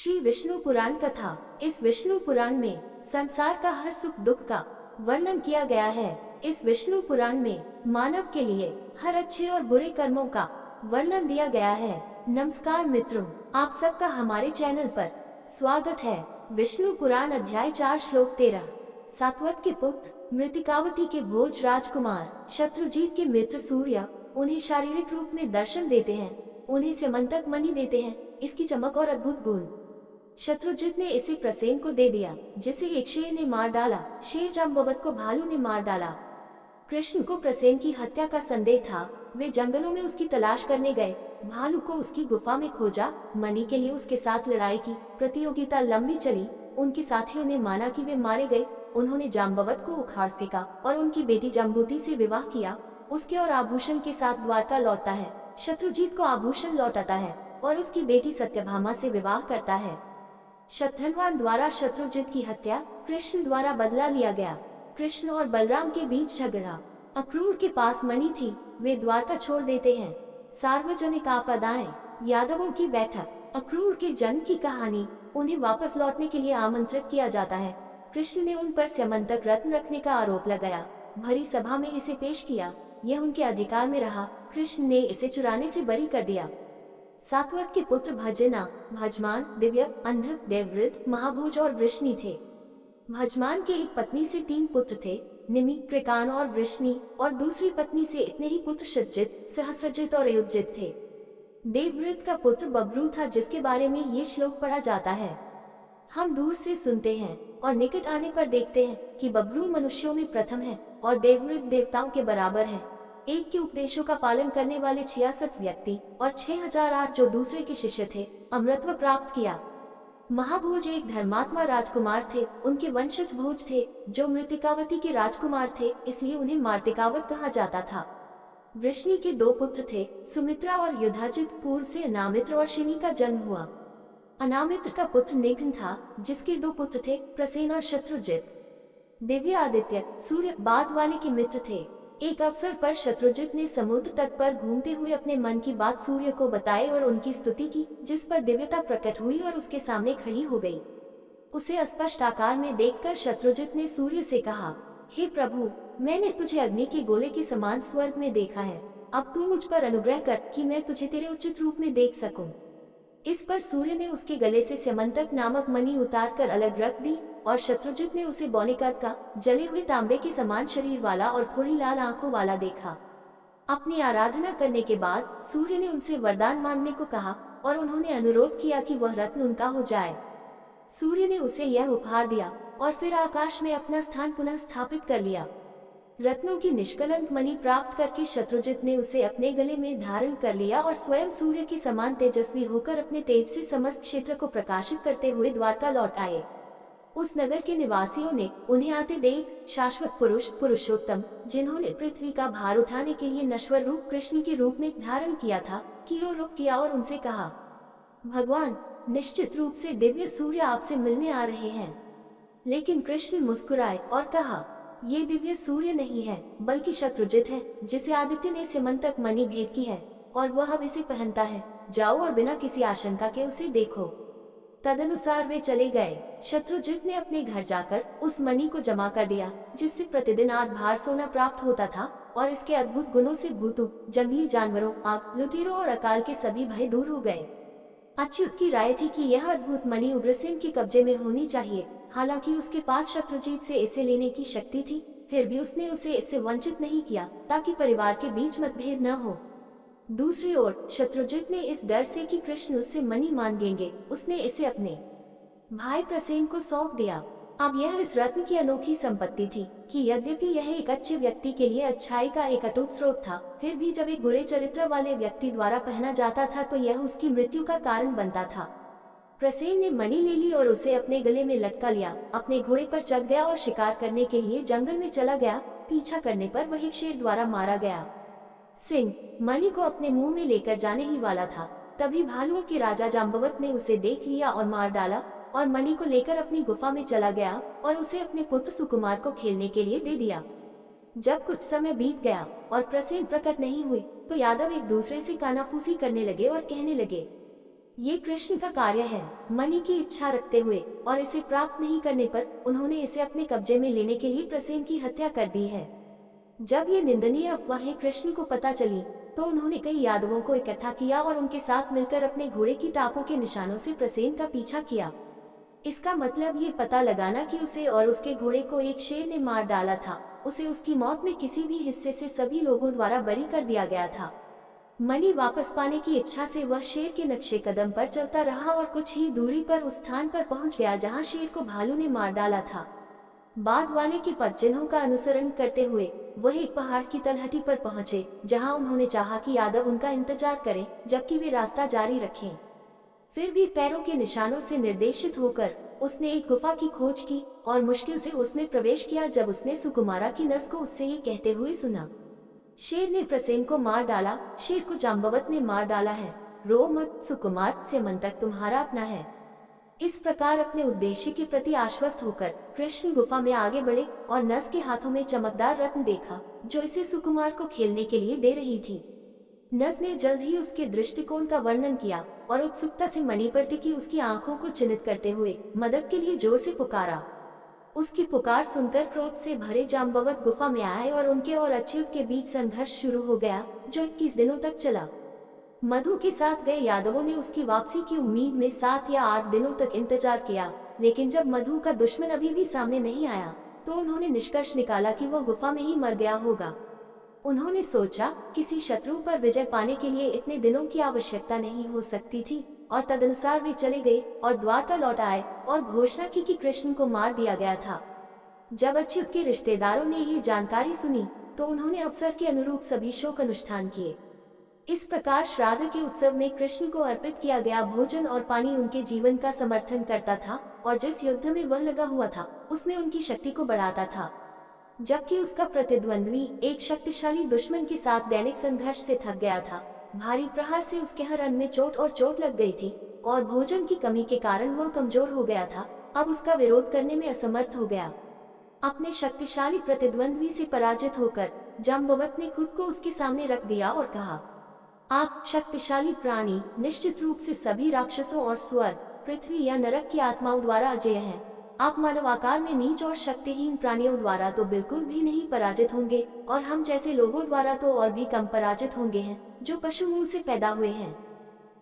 श्री विष्णु पुराण कथा। इस विष्णु पुराण में संसार का हर सुख दुख का वर्णन किया गया है। इस विष्णु पुराण में मानव के लिए हर अच्छे और बुरे कर्मों का वर्णन दिया गया है। नमस्कार मित्रों, आप सबका हमारे चैनल पर स्वागत है। विष्णु पुराण अध्याय 4 श्लोक 13। सात्वत के पुत्र मृतिकावती के भोज राजकुमार शत्रुजीत के मित्र सूर्य उन्हें शारीरिक रूप में दर्शन देते हैं, उन्हें स्यमंतक मणि देते हैं, इसकी चमक और अद्भुत गुण। शत्रुजीत ने इसे प्रसेन को दे दिया, जिसे एक शेर ने मार डाला। शेर जाम्बवत को भालू ने मार डाला। कृष्ण को प्रसेन की हत्या का संदेह था। वे जंगलों में उसकी तलाश करने गए। भालू को उसकी गुफा में खोजा। मणि के लिए उसके साथ लड़ाई की। प्रतियोगिता लंबी चली। उनके साथियों ने माना कि वे मारे गए। उन्होंने जाम्बवत को उखाड़ फेंका और उनकी बेटी जम्बूती से विवाह किया। उसके और आभूषण के साथ द्वारका लौटता है। शत्रुजीत को आभूषण लौटाता है और उसकी बेटी सत्यभामा से विवाह करता है। शतधनवान द्वारा शत्रुजीत की हत्या, कृष्ण द्वारा बदला लिया गया। कृष्ण और बलराम के बीच झगड़ा। अक्रूर के पास मणि थी, वे द्वारका छोड़ देते हैं। सार्वजनिक आपदाएं, यादवों की बैठक, अक्रूर के जन्म की कहानी, उन्हें वापस लौटने के लिए आमंत्रित किया जाता है। कृष्ण ने उन पर स्यमंतक रत्न रखने का आरोप लगाया। भरी सभा में इसे पेश किया। यह उनके अधिकार में रहा। कृष्ण ने इसे चुराने से बरी कर दिया। सात्वत के पुत्र भजना, भजमान, दिव्य, अंधक, देववृत, महाभोज और वृष्णि थे। भजमान के एक पत्नी से 3 पुत्र थे, निमि, कृकान और वृष्णि, और दूसरी पत्नी से इतने ही पुत्र सज्जित, सहस्रजित और युज्जित थे। देववृत का पुत्र बब्रू था, जिसके बारे में ये श्लोक पढ़ा जाता है। हम दूर से सुनते हैं और निकट आने पर देखते हैं कि बब्रू मनुष्यों में प्रथम है और देववृत देवताओं के बराबर है। एक के उपदेशों का पालन करने वाले 66 व्यक्ति और 6008 जो दूसरे के शिष्य थे, अमृतत्व प्राप्त किया। महाभोज एक धर्मात्मा राजकुमार थे। उनके वंशज भोज थे, जो मृतिकावती के राजकुमार थे, इसलिए उन्हें मार्तिकावत कहा जाता था। वृष्णि के 2 पुत्र थे, सुमित्रा और युधाजित। पूर्व से अनामित्र और शिनी का जन्म हुआ। अनामित्र का पुत्र निघ्न था, जिसके 2 पुत्र थे, प्रसेन और शत्रुजित। दिव्य आदित्य, सूर्य बाद वाले के मित्र थे। एक अवसर पर शत्रुजित ने समुद्र तट पर घूमते हुए अपने मन की बात सूर्य को बताई और उनकी स्तुति की, जिस पर दिव्यता प्रकट हुई और उसके सामने खड़ी हो गई। उसे स्पष्ट आकार में देखकर शत्रुजित ने सूर्य से कहा, हे प्रभु, मैंने तुझे अग्नि के गोले के समान स्वर्ग में देखा है। अब तू मुझ पर अनुग्रह कर कि मैं तुझे तेरे उचित रूप में देख सकूं। इस पर सूर्य ने उसके गले से स्यमंतक नामक मणि उतार कर अलग रख दी और शत्रुजित ने उसे बौनेकद का, जले हुए तांबे के समान शरीर वाला और थोड़ी लाल आंखों वाला देखा। अपनी आराधना करने के बाद सूर्य ने उनसे वरदान मांगने को कहा और उन्होंने अनुरोध किया कि वह रत्न उनका हो जाए। सूर्य ने उसे यह उपहार दिया और फिर आकाश में अपना स्थान पुनः स्थापित कर लिया। रत्नों की निष्कलंक मणि प्राप्त करके शत्रुजित ने उसे अपने गले में धारण कर लिया और स्वयं सूर्य के समान तेजस्वी होकर अपने तेज से समस्त क्षेत्र को प्रकाशित करते हुए द्वारका लौट आए। उस नगर के निवासियों ने उन्हें आते देख शाश्वत पुरुष, पुरुषोत्तम, जिन्होंने पृथ्वी का भार उठाने के लिए नश्वर रूप कृष्ण के रूप में धारण किया था, की ओर रुख किया और उनसे कहा, भगवान, निश्चित रूप से दिव्य सूर्य आपसे मिलने आ रहे हैं। लेकिन कृष्ण मुस्कुराए और कहा, ये दिव्य सूर्य नहीं है, बल्कि शत्रुजित है, जिसे आदित्य ने स्यमंतक मणि भेंट की है और वह अब इसे पहनता है। जाओ और बिना किसी आशंका के उसे देखो। तदनुसार वे चले गए। शत्रुजित ने अपने घर जाकर उस मणि को जमा कर दिया, जिससे प्रतिदिन 8 भार सोना प्राप्त होता था और इसके अद्भुत गुणों से भूतों, जंगली जानवरों, आग, लुटेरों और अकाल के सभी भय दूर हो गए। अच्युत की राय थी कि यह अद्भुत मणि उग्रसेन के कब्जे में होनी चाहिए। हालांकि उसके पास शत्रुजीत से इसे लेने की शक्ति थी, फिर भी उसने उसे इससे वंचित नहीं किया ताकि परिवार के बीच मतभेद न हो। दूसरी ओर शत्रुजित ने इस डर से कि कृष्ण उससे मणि मांगेंगे, उसने इसे अपने भाई प्रसेन को सौंप दिया। अब यह इस रत्न की अनोखी संपत्ति थी कि यद्यपि यह एक अच्छे व्यक्ति के लिए अच्छाई का एक अटूट स्रोत था, फिर भी जब एक बुरे चरित्र वाले व्यक्ति द्वारा पहना जाता था तो यह उसकी मृत्यु का कारण बनता था। प्रसेन ने मणि ले ली और उसे अपने गले में लटका लिया। अपने घोड़े पर चढ़ गया और शिकार करने के लिए जंगल में चला गया। पीछा करने पर वह एक शेर द्वारा मारा गया। सिंह मणि को अपने मुंह में लेकर जाने ही वाला था, तभी भालुओं के राजा जाम्बवत ने उसे देख लिया और मार डाला और मणि को लेकर अपनी गुफा में चला गया और उसे अपने पुत्र सुकुमार को खेलने के लिए दे दिया। जब कुछ समय बीत गया और प्रसेन प्रकट नहीं हुई तो यादव एक दूसरे से कानाफूसी करने लगे और कहने लगे, ये कृष्ण का कार्य है। मणि की इच्छा रखते हुए और इसे प्राप्त नहीं करने पर उन्होंने इसे अपने कब्जे में लेने के लिए प्रसेन की हत्या कर दी है। जब ये निंदनीय अफवाहें कृष्ण को पता चली तो उन्होंने कई यादवों को इकट्ठा किया और उनके साथ मिलकर अपने घोड़े की टापों के निशानों से प्रसेन का पीछा किया। इसका मतलब ये पता लगाना कि उसे और उसके घोड़े को एक शेर ने मार डाला था। उसे उसकी मौत में किसी भी हिस्से से सभी लोगों द्वारा बरी कर दिया गया था। मणि वापस पाने की इच्छा से वह शेर के नक्शे कदम पर चलता रहा और कुछ ही दूरी पर उस स्थान पर पहुंच गया जहां शेर को भालू ने मार डाला था। बाद वाले के पद चिन्हों का अनुसरण करते हुए वह एक पहाड़ की तलहटी पर पहुंचे, जहां उन्होंने चाहा कि यादव उनका इंतजार करें जबकि वे रास्ता जारी रखें। फिर भी पैरों के निशानों से निर्देशित होकर उसने एक गुफा की खोज की और मुश्किल से उसमें प्रवेश किया। जब उसने सुकुमारा की नस को उससे ये कहते हुए सुना, शेर ने प्रसेन को मार डाला, शेर को जाम्बवत ने मार डाला है, रो मत सुकुमार, स्यमंतक तुम्हारा अपना है। इस प्रकार अपने उद्देश्य के प्रति आश्वस्त होकर कृष्ण गुफा में आगे बढ़े और नस के हाथों में चमकदार रत्न देखा जो इसे सुकुमार को खेलने के लिए दे रही थी। नस ने जल्द ही उसके दृष्टिकोण का वर्णन किया और उत्सुकता से मणि पर टिकी उसकी आंखों को चिन्हित करते हुए मदद के लिए जोर से पुकारा। उसकी पुकार सुनकर क्रोध से भरे जाम्बवत गुफा में आए और उनके और अच्युत के बीच संघर्ष शुरू हो गया जो 21 दिनों तक चला। मधु के साथ गए यादवों ने उसकी वापसी की उम्मीद में 7 या 8 दिनों तक इंतजार किया, लेकिन जब मधु का दुश्मन अभी भी सामने नहीं आया तो उन्होंने निष्कर्ष निकाला कि वह गुफा में ही मर गया होगा। उन्होंने सोचा किसी शत्रु पर विजय पाने के लिए इतने दिनों की आवश्यकता नहीं हो सकती थी और तदनुसार वे चले गए और द्वारका लौट आए और घोषणा की कि कृष्ण को मार दिया गया था। जब अच्युत के रिश्तेदारों ने ये जानकारी सुनी तो उन्होंने अवसर के अनुरूप सभी शोक अनुष्ठान किए। इस प्रकार श्राद्ध के उत्सव में कृष्ण को अर्पित किया गया भोजन और पानी उनके जीवन का समर्थन करता था और जिस युद्ध में वह लगा हुआ था उसमें उनकी शक्ति को बढ़ाता था, जबकि उसका प्रतिद्वंद्वी एक शक्तिशाली दुश्मन के साथ दैनिक संघर्ष से थक गया था। भारी प्रहार से उसके हर अंग में चोट लग गई थी और भोजन की कमी के कारण वह कमजोर हो गया था। अब उसका विरोध करने में असमर्थ हो गया। अपने शक्तिशाली प्रतिद्वंद्वी से पराजित होकर जाम्बवत ने खुद को उसके सामने रख दिया और कहा, आप शक्तिशाली प्राणी निश्चित रूप से सभी राक्षसों और स्वर्ग, पृथ्वी या नरक की आत्माओं द्वारा अजेय हैं। आप मानव आकार में नीच और शक्तिहीन प्राणियों द्वारा तो बिल्कुल भी नहीं पराजित होंगे और हम जैसे लोगों द्वारा तो और भी कम पराजित होंगे हैं जो पशु मुंह से पैदा हुए हैं।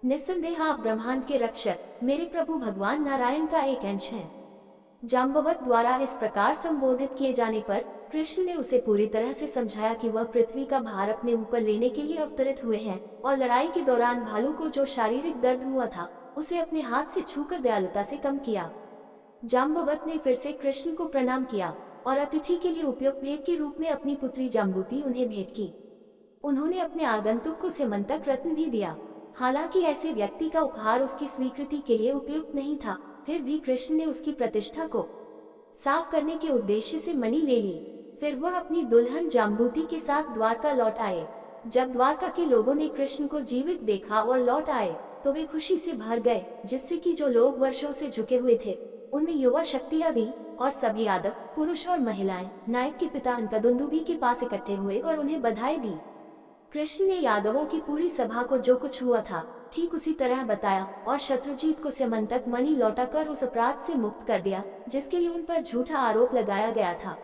निस्संदेह आप ब्रह्मांड के रक्षक मेरे प्रभु भगवान नारायण का एक अंश हैं। जाम्बवत द्वारा इस प्रकार संबोधित किए जाने पर कृष्ण ने उसे पूरी तरह से समझाया कि वह पृथ्वी का भार अपने ऊपर लेने के लिए अवतरित हुए हैं और लड़ाई के दौरान भालू को जो शारीरिक दर्द हुआ था उसे अपने हाथ से छूकर दयालुता से कम किया। जाम्बवत ने फिर से कृष्ण को प्रणाम किया और अतिथि के लिए उपयुक्त भेंट के रूप में अपनी पुत्री जाम्बूति उन्हें भेंट की। उन्होंने अपने आगंतुक को स्यमंतक रत्न भी दिया। हालांकि ऐसे व्यक्ति का उपहार उसकी स्वीकृति के लिए उपयुक्त नहीं था, फिर भी कृष्ण ने उसकी प्रतिष्ठा को साफ करने के उद्देश्य से मणि ले ली। फिर वह अपनी दुल्हन जाम्बूति के साथ द्वारका लौट आए। जब द्वारका के लोगों ने कृष्ण को जीवित देखा और लौट आए तो वे खुशी से भर गए, जिससे कि जो लोग वर्षों से झुके हुए थे उनमें युवा शक्ति आ गई और सभी यादव पुरुष और महिलाएं नायक के पिता अंकदुंदुभी के पास इकट्ठे हुए और उन्हें बधाई दी। कृष्ण ने यादवों की पूरी सभा को जो कुछ हुआ था ठीक उसी तरह बताया और शत्रुजीत को स्यमंतक मणि लौटाकर उस अपराध से मुक्त कर दिया जिसके लिए उन पर झूठा आरोप लगाया गया था।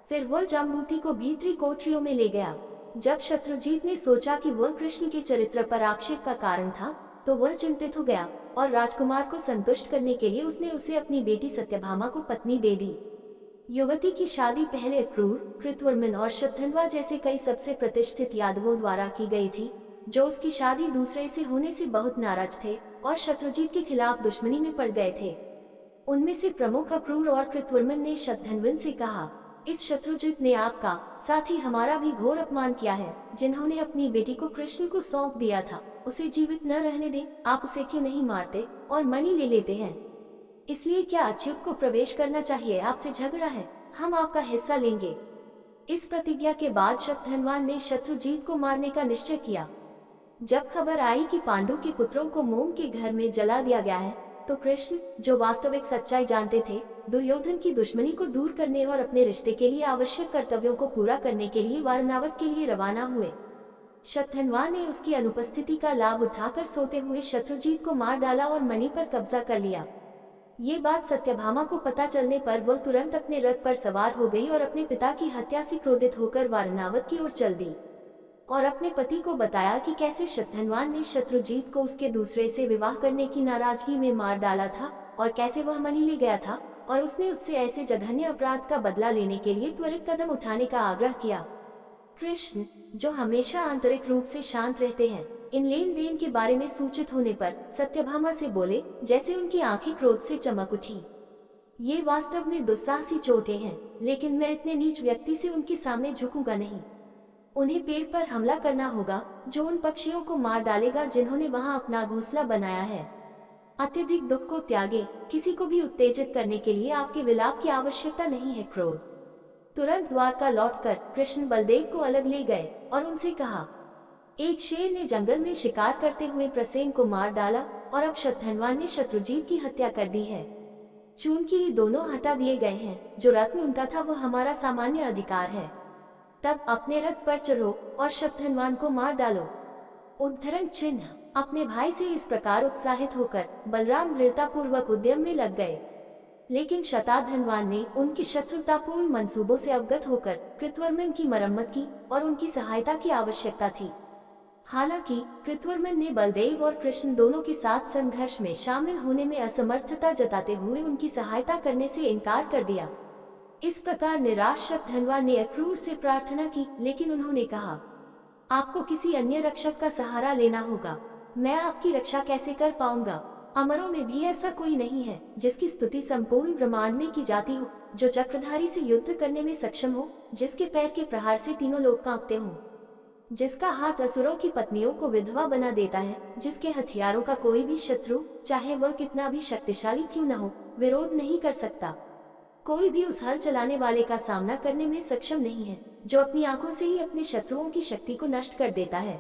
फिर वह जाम्बूति को भीतरी कोठरियों में ले गया। जब शत्रुजीत ने सोचा कि वह कृष्ण के चरित्र पर आक्षेप का कारण था तो वह चिंतित हो गया और राजकुमार को संतुष्ट करने के लिए उसने उसे अपनी बेटी सत्यभामा को पत्नी दे दी। युवती की शादी पहले अक्रूर, कृतवर्मन और शतधन्वा जैसे कई सबसे प्रतिष्ठित यादवों द्वारा की गई थी, जो उसकी शादी दूसरे से होने से बहुत नाराज थे और शत्रुजीत के खिलाफ दुश्मनी में पड़ गए थे। उनमें से प्रमुख अक्रूर और कृतवर्मन ने शतधन्वन से कहा, इस शत्रुजीत ने आपका साथ ही हमारा भी घोर अपमान किया है। जिन्होंने अपनी बेटी को कृष्ण को सौंप दिया था उसे जीवित न रहने दें, आप उसे क्यों नहीं मारते और मणि ले लेते हैं? इसलिए क्या अच्युत को प्रवेश करना चाहिए? आपसे झगड़ा है, हम आपका हिस्सा लेंगे। इस प्रतिज्ञा के बाद शतधन्वान ने शत्रुजीत को मारने का निश्चय किया। जब खबर आई कि पांडु के पुत्रों को मोम के घर में जला दिया गया है तो कृष्ण, जो वास्तविक सच्चाई जानते थे, दुर्योधन की दुश्मनी को दूर करने और अपने रिश्ते के लिए आवश्यक कर्तव्यों को पूरा करने के लिए वारणावत के लिए रवाना हुए। शतधन्वा ने उसकी अनुपस्थिति का लाभ उठाकर सोते हुए शत्रुजीत को मार डाला और मणि पर कब्जा कर लिया। ये बात सत्यभामा को पता चलने पर वह तुरंत अपने रथ पर सवार हो गई और अपने पिता की हत्या से क्रोधित होकर वारणावत की ओर चल दी और अपने पति को बताया कि कैसे शतधन्वा ने शत्रुजीत को उसके दूसरे से विवाह करने की नाराजगी में मार डाला था और कैसे वह मणि ले गया था और उसने उससे ऐसे जघन्य अपराध का बदला लेने के लिए त्वरित कदम उठाने का आग्रह किया। कृष्ण, जो हमेशा आंतरिक रूप से शांत रहते हैं, इन लेन देन के बारे में सूचित होने पर सत्यभामा से बोले, जैसे उनकी आंखें क्रोध से चमक उठी। ये वास्तव में दुस्साहसी चोटें हैं, लेकिन मैं इतने नीच व्यक्ति से उनके सामने झुकूंगा नहीं। उन्हें पेड़ पर हमला करना होगा जो उन पक्षियों को मार डालेगा जिन्होंने वहां अपना घोंसला बनाया है। अत्यधिक दुख को त्यागे, किसी को भी उत्तेजित करने के लिए आपके विलाप की आवश्यकता नहीं है। क्रोध। तुरंत द्वारका लौटकर कृष्ण बलदेव को अलग ले गए और उनसे कहा, एक शेर ने जंगल में शिकार करते हुए प्रसेन को मार डाला और अब शतधन्वा ने शत्रुजीत की हत्या कर दी है। चूंकि ये दोनों हटा दिए गए हैं, जो रथ में उनका था वह हमारा सामान्य अधिकार है। तब अपने रथ पर चढ़ो और शतधन्वान को मार डालो। उद्धरण चिन्ह। अपने भाई से इस प्रकार उत्साहित होकर बलराम दृढ़तापूर्वक उद्यम में लग गए, लेकिन शतधन्वान ने उनके शत्रुतापूर्ण मंसूबों से अवगत होकर कृतवर्मन की मरम्मत की और उनकी सहायता की आवश्यकता थी। हालांकि कृतवर्मन ने बलदेव और कृष्ण दोनों के साथ संघर्ष में शामिल होने में असमर्थता जताते हुए उनकी सहायता करने से इनकार कर दिया। इस प्रकार निराश शतधन्वा ने अक्रूर से प्रार्थना की, लेकिन उन्होंने कहा, आपको किसी अन्य रक्षक का सहारा लेना होगा। मैं आपकी रक्षा कैसे कर पाऊंगा? अमरों में भी ऐसा कोई नहीं है जिसकी स्तुति संपूर्ण ब्रह्मांड में की जाती हो, जो चक्रधारी से युद्ध करने में सक्षम हो, जिसके पैर के प्रहार से तीनों लोग कांपते हों, जिसका हाथ असुरों की पत्नियों को विधवा बना देता है, जिसके हथियारों का कोई भी शत्रु, चाहे वह कितना भी शक्तिशाली क्यों न हो, विरोध नहीं कर सकता। कोई भी उस हल चलाने वाले का सामना करने में सक्षम नहीं है, जो अपनी आंखों से ही अपने शत्रुओं की शक्ति को नष्ट कर देता है,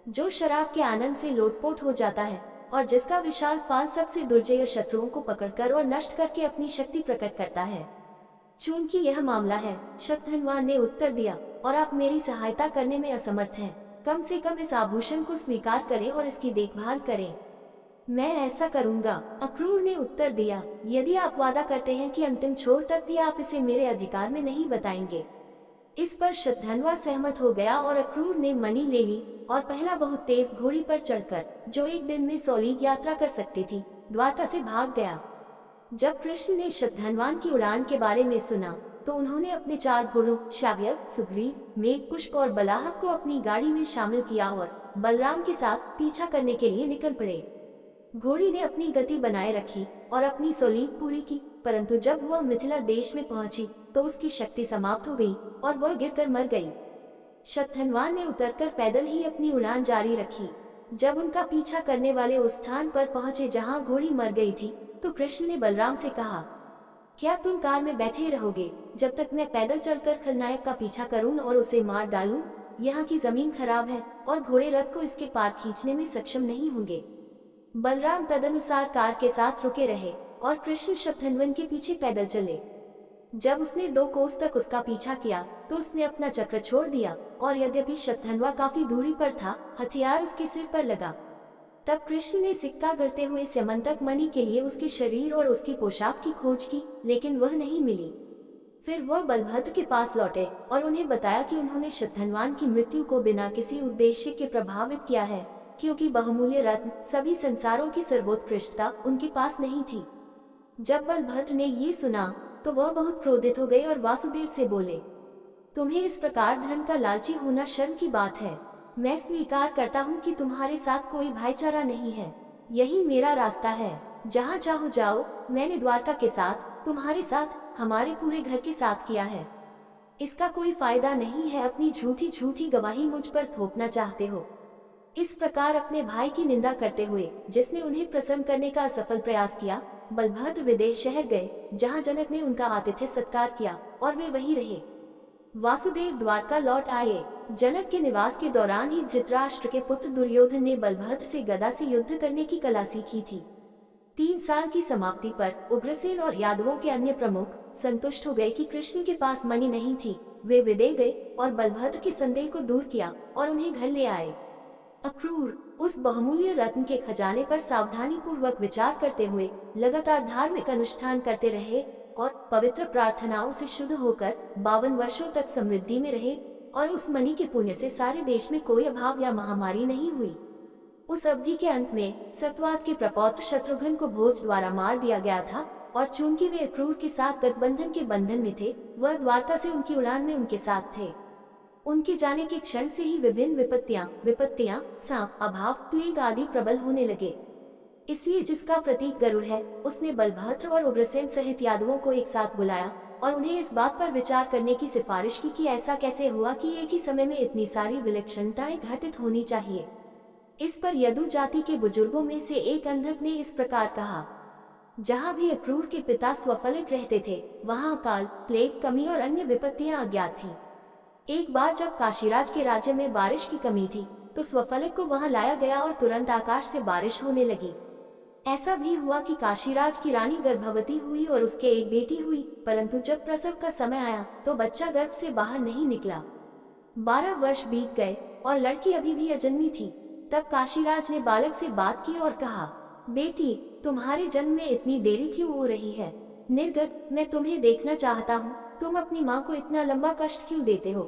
जो शराब के आनंद से लोटपोट हो जाता है और जिसका विशाल फाल सबसे दुर्जय शत्रुओं को पकड़कर और नष्ट करके अपनी शक्ति प्रकट करता है। चूंकि यह मामला है, शतधन्वा ने उत्तर दिया, और आप मेरी सहायता करने में असमर्थ हैं। कम से कम इस आभूषण को स्वीकार करें और इसकी देखभाल करें। मैं ऐसा करूंगा, अक्रूर ने उत्तर दिया, यदि आप वादा करते हैं कि अंतिम छोर तक भी आप इसे मेरे अधिकार में नहीं बताएंगे। इस पर शतधन्वा सहमत हो गया और अक्रूर ने मणि ले ली और पहला बहुत तेज घोड़ी पर चढ़कर, जो एक दिन में 100 लीग यात्रा कर सकती थी, द्वारका से भाग गया। जब कृष्ण ने शतधन्वान की उड़ान के बारे में सुना तो उन्होंने अपने 4 घोड़ों श्राव्य, सुग्रीव, मेघपुष्प और बलाहक को अपनी गाड़ी में शामिल किया और बलराम के साथ पीछा करने के लिए निकल पड़े। घोड़ी ने अपनी गति बनाए रखी और अपनी 100 लीग पूरी की, परंतु जब वह मिथिला देश में पहुंची तो उसकी शक्ति समाप्त हो गई और वह गिरकर मर गई। शतधन्वा ने उतरकर पैदल ही अपनी उड़ान जारी रखी। जब उनका पीछा करने वाले उस स्थान पर पहुंचे जहां घोड़ी मर गई थी, तो कृष्ण ने बलराम से कहा, क्या तुम कार में बैठे रहोगे जब तक मैं पैदल चलकर खलनायक का पीछा करूं और उसे मार डालूं? यहाँ की जमीन खराब है और घोड़े रथ को इसके पार खींचने में सक्षम नहीं होंगे। बलराम तदनुसार कार के साथ रुके रहे और कृष्ण शतधन्वन के पीछे पैदल चले। जब उसने 2 कोस तक उसका पीछा किया तो उसने अपना चक्र छोड़ दिया और यद्यपि शतधन्वा काफी दूरी पर था, हथियार उसके सिर पर लगा। तब कृष्ण ने सिक्का गढ़ते हुए स्यमंतक मणि के लिए उसके शरीर और उसकी पोशाक की खोज की, लेकिन वह नहीं मिली। फिर वह बलभद्र के पास लौटे और उन्हें बताया कि उन्होंने शतधन्वान की मृत्यु को बिना किसी उद्देश्य के प्रभावित किया है, क्योंकि बहुमूल्य रत्न, सभी संसारों की सर्वोत्कृष्टता उनके पास नहीं थी। जब बलभद्र ने ये सुना तो वह बहुत क्रोधित हो गए और वासुदेव से बोले, तुम्हें इस प्रकार धन का लालची होना शर्म की बात है। मैं स्वीकार करता हूँ कि तुम्हारे साथ कोई भाईचारा नहीं है। यही मेरा रास्ता है, जहाँ चाहो जाओ। मैंने द्वारका के साथ, तुम्हारे साथ, हमारे पूरे घर के साथ किया है। इसका कोई फायदा नहीं है। अपनी झूठी झूठी गवाही मुझ पर थोपना चाहते हो। इस प्रकार अपने भाई की निंदा करते हुए, जिसने उन्हें प्रसन्न करने का असफल प्रयास किया, बलभद्र विदेश शहर गए, जहाँ जनक ने उनका आतिथ्य सत्कार किया और वे वहीं रहे। वासुदेव द्वारका लौट आए। जनक के निवास के दौरान ही धृतराष्ट्र के पुत्र दुर्योधन ने बलभद्र से गदा से युद्ध करने की कला सीखी थी। 3 साल की समाप्ति पर उग्रसेन और यादवों के अन्य प्रमुख संतुष्ट हो गए कि कृष्ण के पास मणि नहीं थी। वे विदेह गए और बलभद्र के संदेह को दूर किया और उन्हें घर ले आए। अक्रूर उस बहुमूल्य रत्न के खजाने पर सावधानी पूर्वक विचार करते हुए लगातार धार्मिक अनुष्ठान करते रहे और पवित्र प्रार्थनाओं से शुद्ध होकर 52 वर्षों तक समृद्धि में रहे और उस मणि के पुण्य से सारे देश में कोई अभाव या महामारी नहीं हुई। उस अवधि के अंत में सतवाद के प्रपौत्र शत्रुघ्न को भोज द्वारा मार दिया गया था और चूंकि वे अक्रूर के साथ गठबंधन के बंधन में थे, वह द्वारका से उनकी उड़ान में उनके साथ थे। उनके जाने के क्षण से ही विभिन्न विपत्तियां, सांप, अभाव, प्लेग आदि प्रबल होने लगे। इसलिए जिसका प्रतीक गरुड़ है, उसने बलभद्र और उग्रसेन सहित यादवों को एक साथ बुलाया और उन्हें इस बात पर विचार करने की सिफारिश की कि ऐसा कैसे हुआ कि एक ही समय में इतनी सारी विलक्षणताएं घटित होनी चाहिए। इस पर यदु जाति के बुजुर्गों में से एक अंधक ने इस प्रकार कहा, जहाँ भी अक्रूर के पिता स्वफलिक रहते थे, वहाँ अकाल, प्लेग, कमी और अन्य विपत्तियां अज्ञात थीं। एक बार जब काशीराज के राज्य में बारिश की कमी थी, तो स्वफलिक को वहां लाया गया और तुरंत आकाश से बारिश होने लगी। ऐसा भी हुआ कि काशीराज की रानी गर्भवती हुई और उसके एक बेटी हुई, परंतु जब प्रसव का समय आया तो बच्चा गर्भ से बाहर नहीं निकला। 12 वर्ष बीत गए और लड़की अभी भी अजन्मी थी। तब काशीराज ने बालक से बात की और कहा, बेटी, तुम्हारे जन्म में इतनी देरी क्यों हो रही है? निर्गत, मैं तुम्हें देखना चाहता हूँ। तुम अपनी माँ को इतना लंबा कष्ट क्यों देते हो?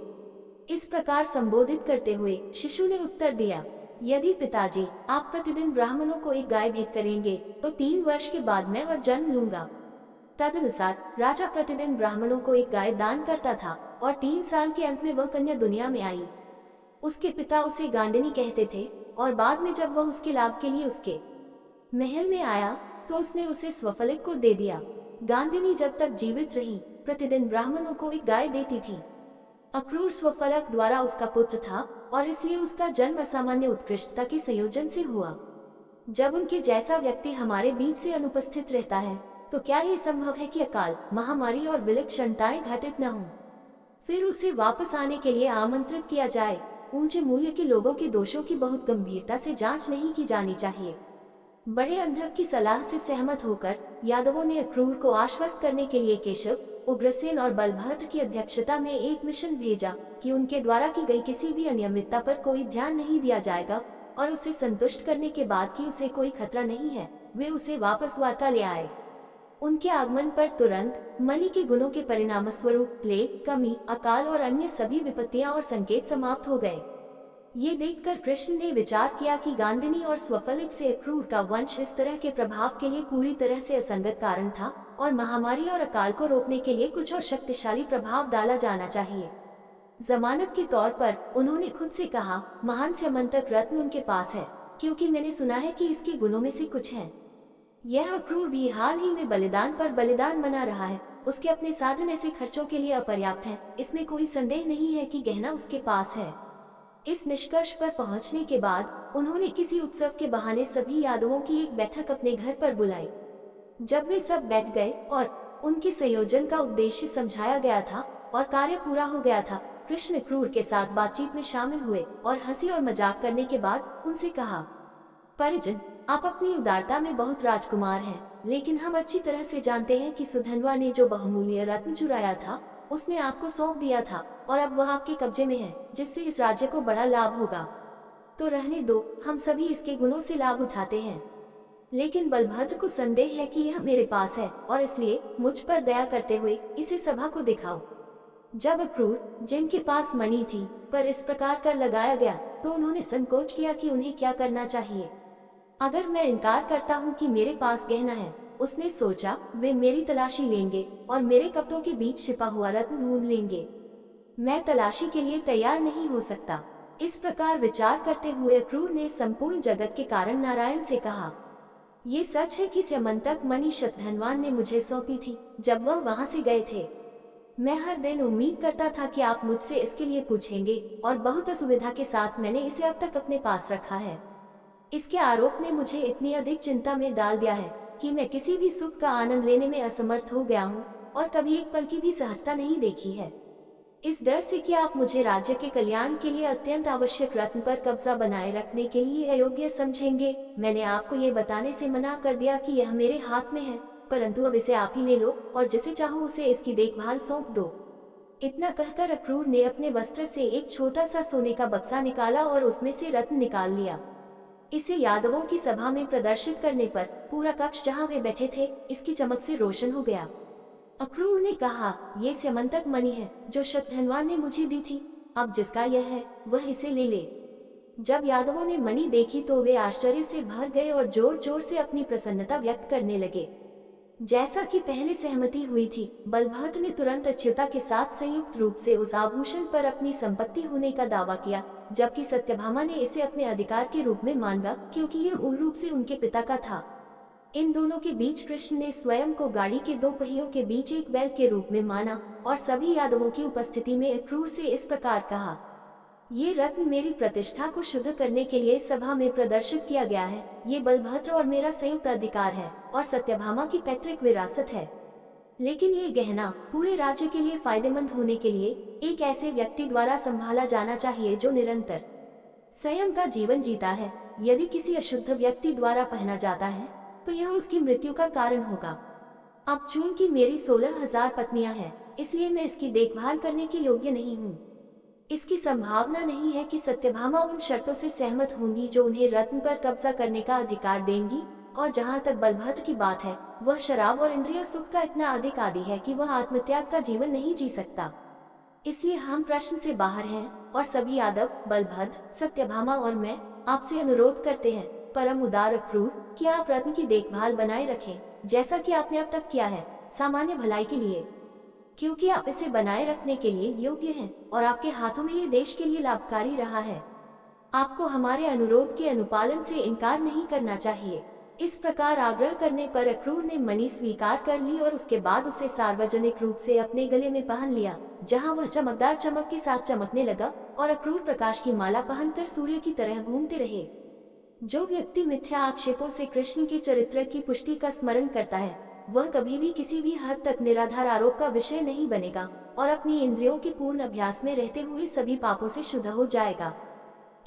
इस प्रकार संबोधित करते हुए शिशु ने उत्तर दिया, यदि पिताजी आप प्रतिदिन ब्राह्मणों को एक गाय भेंट करेंगे तो 3 वर्ष के बाद मैं और जन्म लूंगा। तदनुसार राजा प्रतिदिन ब्राह्मणों को एक गाय दान करता था और 3 साल के अंत में वह कन्या दुनिया में आई। उसके पिता उसे गांडनी कहते थे और बाद में जब वह उसके लाभ के लिए उसके महल में आया तो उसने उसे स्वफलिक को दे दिया। गांडिनी जब तक जीवित रही प्रतिदिन ब्राह्मणों को एक गाय देती थी। अक्रूर स्वफलक द्वारा उसका पुत्र था और इसलिए उसका जन्म असामान्य उत्कृष्टता के संयोजन से हुआ। जब उनके जैसा व्यक्ति हमारे बीच से अनुपस्थित रहता है तो क्या ये संभव है कि अकाल, महामारी और विलक्षणताएं घटित न हों? फिर उसे वापस आने के लिए आमंत्रित किया जाए। ऊंचे मूल्य के लोगों के दोषों की बहुत गंभीरता से जांच नहीं की जानी चाहिए। बड़े अंधक की सलाह से सहमत होकर यादवों ने अक्रूर को आश्वस्त करने के लिए केशव, उग्रसेन और बलभद्र की अध्यक्षता में एक मिशन भेजा कि उनके द्वारा की गई किसी भी अनियमितता पर कोई ध्यान नहीं दिया जाएगा और उसे संतुष्ट करने के बाद कि उसे कोई खतरा नहीं है, वे उसे वापस द्वारका ले आए। उनके आगमन पर तुरंत मणि के गुणों के परिणाम स्वरूप प्लेग, कमी, अकाल और अन्य सभी विपत्तियां और संकेत समाप्त हो गए। ये देखकर कृष्ण ने विचार किया कि गांडिनी और स्वफलिक से अक्रूर का वंश इस तरह के प्रभाव के लिए पूरी तरह से असंगत कारण था और महामारी और अकाल को रोकने के लिए कुछ और शक्तिशाली प्रभाव डाला जाना चाहिए। जमानत के तौर पर उन्होंने खुद से कहा, महान स्यमंतक रत्न उनके पास है, क्योंकि मैंने सुना है कि इसके गुणों में से कुछ है। यह अक्रूर भी हाल ही में बलिदान पर बलिदान मना रहा है। उसके अपने साधन ऐसे खर्चों के लिए अपर्याप्त हैं। इसमें कोई संदेह नहीं है कि गहना उसके पास है। इस निष्कर्ष पर पहुंचने के बाद उन्होंने किसी उत्सव के बहाने सभी यादवों की एक बैठक अपने घर पर बुलाई। जब वे सब बैठ गए और उनके संयोजन का उद्देश्य समझाया गया था और कार्य पूरा हो गया था, कृष्ण अक्रूर के साथ बातचीत में शामिल हुए और हंसी और मजाक करने के बाद उनसे कहा, परिजन, आप अपनी उदारता में बहुत राजकुमार हैं, लेकिन हम अच्छी तरह से जानते हैं कि सुधनवा ने जो बहुमूल्य रत्न चुराया था उसने आपको सौंप दिया था और अब वह आपके कब्जे में है, जिससे इस राज्य को बड़ा लाभ होगा। तो रहने दो, हम सभी इसके गुणों से लाभ उठाते हैं। लेकिन बलभद्र को संदेह है कि यह मेरे पास है और इसलिए मुझ पर दया करते हुए इसे सभा को दिखाओ। जब अक्रूर, जिनके पास मणि थी, पर इस प्रकार कर लगाया गया तो उन्होंने संकोच किया कि उन्हें क्या करना चाहिए। अगर मैं इनकार करता हूँ कि मेरे पास गहना है, उसने सोचा, वे मेरी तलाशी लेंगे और मेरे कपड़ों के बीच छिपा हुआ रत्न ढूंढ लेंगे। मैं तलाशी के लिए तैयार नहीं हो सकता। इस प्रकार विचार करते हुए अक्रूर ने संपूर्ण जगत के कारण नारायण से कहा, ये सच है कि स्यमंतक मणि शतधनवान ने मुझे सौंपी थी जब वह वहां से गए थे। मैं हर दिन उम्मीद करता था कि आप मुझसे इसके लिए पूछेंगे और बहुत असुविधा के साथ मैंने इसे अब तक अपने पास रखा है। इसके आरोप ने मुझे इतनी अधिक चिंता में डाल दिया है कि मैं किसी भी सुख का आनंद लेने में असमर्थ हो गया हूँ और कभी एक पल की भी सहजता नहीं देखी है। इस डर से कि आप मुझे राज्य के कल्याण के लिए अत्यंत आवश्यक रत्न पर कब्जा बनाए रखने के लिए अयोग्य समझेंगे। मैंने आपको ये बताने से मना कर दिया कि यह मेरे हाथ में है, परंतु अब इसे आप ही ले लो और जिसे चाहो उसे इसकी देखभाल सौंप दो। इतना कहकर अक्रूर ने अपने वस्त्र से एक छोटा सा सोने का बक्सा निकाला और उसमें से रत्न निकाल लिया। इसे यादवों की सभा में प्रदर्शित करने पर पूरा कक्ष जहाँ वे बैठे थे इसकी चमक से रोशन हो गया। अक्रूर ने कहा, ये स्यमंतक मणि है जो शतधनवान ने मुझे दी थी। अब जिसका यह है वह इसे ले ले। जब यादवों ने मणि देखी तो वे आश्चर्य से भर गए और जोर जोर से अपनी प्रसन्नता व्यक्त करने लगे। जैसा कि पहले सहमति हुई थी, बलभद्र ने तुरंत अच्युता के साथ संयुक्त रूप से उस आभूषण पर अपनी संपत्ति होने का दावा किया, जबकि सत्यभामा ने इसे अपने अधिकार के रूप में माना क्योंकि यह मूल रूप से उनके पिता का था। इन दोनों के बीच कृष्ण ने स्वयं को गाड़ी के दो पहियों के बीच एक बैल के रूप में माना और सभी यादवों की उपस्थिति में अक्रूर से इस प्रकार कहा, ये रत्न मेरी प्रतिष्ठा को शुद्ध करने के लिए सभा में प्रदर्शित किया गया है। ये बलभद्र और मेरा संयुक्त अधिकार है और सत्यभामा की पैतृक विरासत है। लेकिन ये गहना पूरे राज्य के लिए फायदेमंद होने के लिए एक ऐसे व्यक्ति द्वारा संभाला जाना चाहिए जो निरंतर संयम का जीवन जीता है। यदि किसी अशुद्ध व्यक्ति द्वारा पहना जाता है तो यह उसकी मृत्यु का कारण होगा। अब चूंकि मेरी 16,000 पत्नियां हैं, इसलिए मैं इसकी देखभाल करने के योग्य नहीं हूँ। इसकी संभावना नहीं है कि सत्यभामा उन शर्तों से सहमत होंगी जो उन्हें रत्न पर कब्जा करने का अधिकार देंगी। और जहाँ तक बलभद्र की बात है, वह शराब और इंद्रिय सुख का इतना अधिक आदी है कि वह आत्मत्याग का जीवन नहीं जी सकता। इसलिए हम प्रश्न से बाहर हैं और सभी यादव, बलभद्र, सत्यभामा और मैं आपसे अनुरोध करते हैं, परम उदार अक्रूर, कि आप रत्न की देखभाल बनाए रखें, जैसा कि आपने अब तक किया है, सामान्य भलाई के लिए, क्योंकि आप इसे बनाए रखने के लिए योग्य हैं और आपके हाथों में ये देश के लिए लाभकारी रहा है। आपको हमारे अनुरोध के अनुपालन से इनकार नहीं करना चाहिए। इस प्रकार आग्रह करने पर अक्रूर ने मणि स्वीकार कर ली और उसके बाद उसे सार्वजनिक रूप से अपने गले में पहन लिया, जहां वह चमकदार चमक के साथ चमकने लगा और अक्रूर प्रकाश की माला पहनकर सूर्य की तरह घूमते रहे। जो व्यक्ति मिथ्या आक्षेपों से कृष्ण के चरित्र की पुष्टि का स्मरण करता है, वह कभी भी किसी भी हद तक निराधार आरोप का विषय नहीं बनेगा और अपनी इंद्रियों के पूर्ण अभ्यास में रहते हुए सभी पापों से शुद्ध हो जाएगा।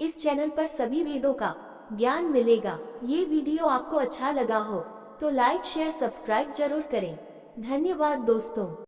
इस चैनल पर सभी वेदों का ज्ञान मिलेगा। ये वीडियो आपको अच्छा लगा हो तो लाइक, शेयर, सब्सक्राइब जरूर करें। धन्यवाद दोस्तों।